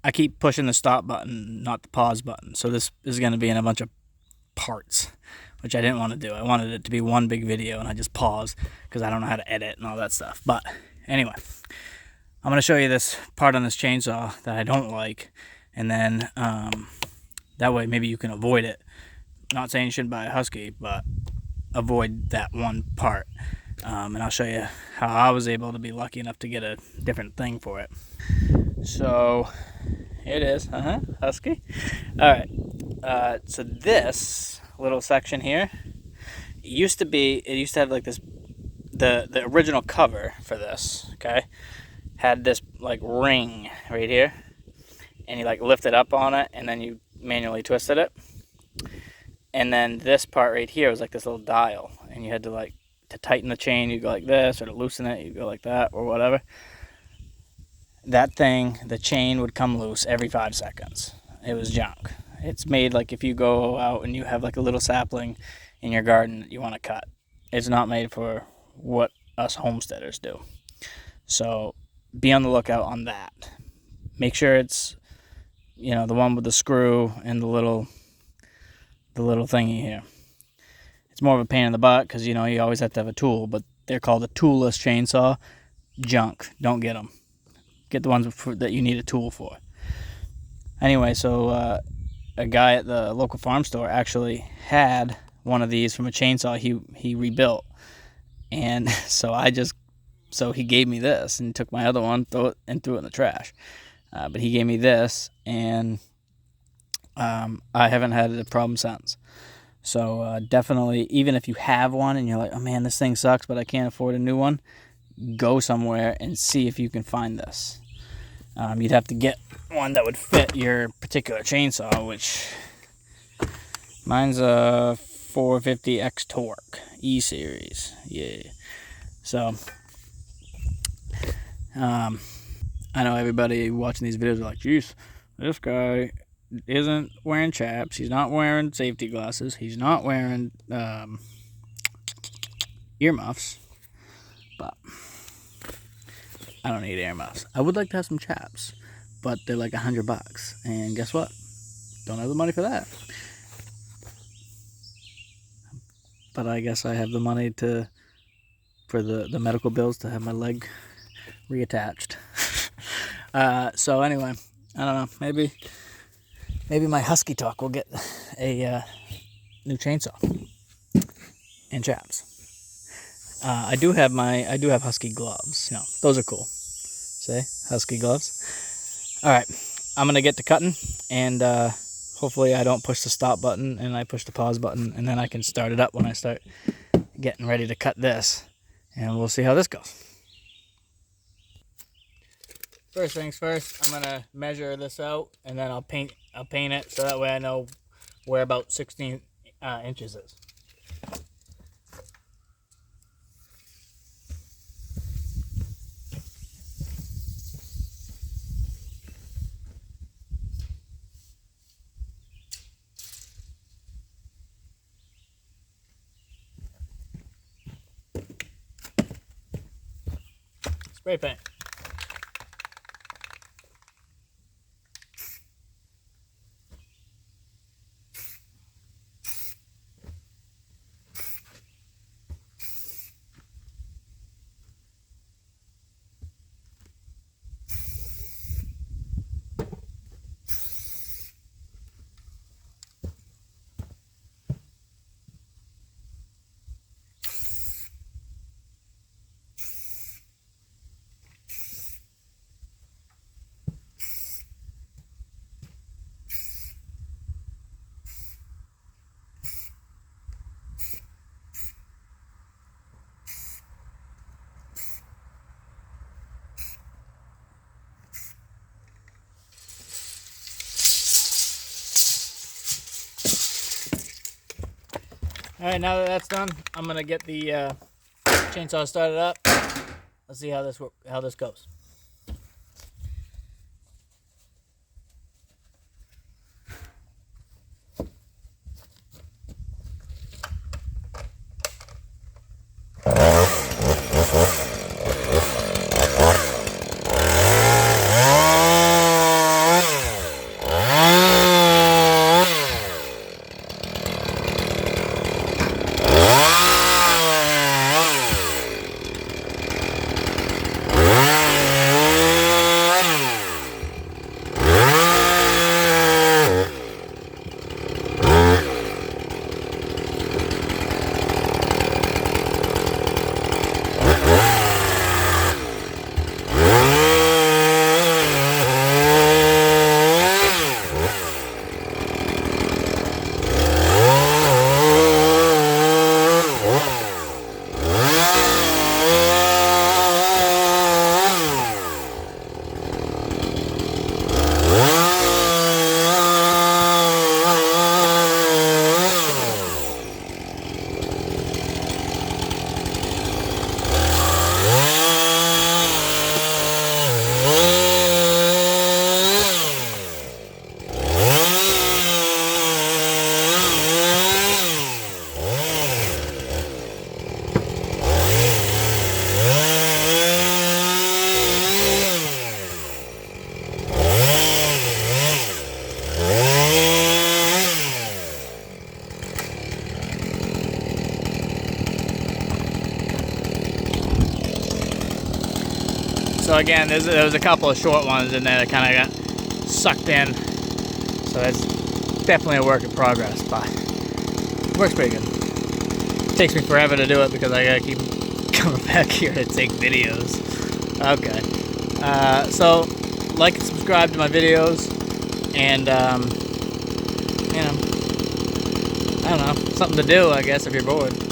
I keep pushing the stop button, not the pause button. So this is going to be in a bunch of parts, which I didn't want to do. I wanted it to be one big video, and I just pause because I don't know how to edit and all that stuff. But anyway, I'm going to show you this part on this chainsaw that I don't like, and then that way maybe you can avoid it. Not saying you shouldn't buy a Husky, but avoid that one part. And I'll show you how I was able to be lucky enough to get a different thing for it. So here it is, Husky. All right, so this little section here, it used to have like this, the original cover for this, okay, had this like ring right here, and you like lift it up on it, and then you manually twisted it. And then this part right here was like this little dial, and you had to like, to tighten the chain, you go like this, or to loosen it, you go like that, or whatever. That thing, the chain would come loose every 5 seconds. It was junk. It's made like if you go out and you have like a little sapling in your garden that you want to cut. It's not made for what us homesteaders do. So be on the lookout on that. Make sure it's, you know, the one with the screw and the little thingy here. It's more of a pain in the butt because, you know, you always have to have a tool, but they're called a toolless chainsaw. Junk. Don't get them. Get the ones that you need a tool for. Anyway, so a guy at the local farm store actually had one of these from a chainsaw he rebuilt. And so he gave me this and took my other one, threw it in the trash. But he gave me this, and I haven't had a problem since. So definitely, even if you have one and you're like, oh man, this thing sucks, but I can't afford a new one, go somewhere and see if you can find this. You'd have to get one that would fit your particular chainsaw, which mine's a 450X Torque E-Series. Yeah. So I know everybody watching these videos are like, geez, this guy isn't wearing chaps, he's not wearing safety glasses, he's not wearing earmuffs, but I don't need earmuffs. I would like to have some chaps, but they're like $100, and guess what? Don't have the money for that. But I guess I have the money for the medical bills to have my leg reattached. So anyway, I don't know, maybe my Husky talk will get a new chainsaw and chaps. I do have Husky gloves. You know, those are cool. See, Husky gloves. All right, I'm gonna get to cutting, and hopefully I don't push the stop button and I push the pause button, and then I can start it up when I start getting ready to cut this, and we'll see how this goes. First things first, I'm gonna measure this out, and then I'll paint it so that way I know where about 16 inches is. Spray paint. All right, now that that's done, I'm gonna get the chainsaw started up. Let's see how this goes. So again, there was a couple of short ones in there that kind of got sucked in. So that's definitely a work in progress, but it works pretty good. It takes me forever to do it because I gotta keep coming back here to take videos. Okay. So like and subscribe to my videos, and you know, I don't know, something to do, I guess, if you're bored.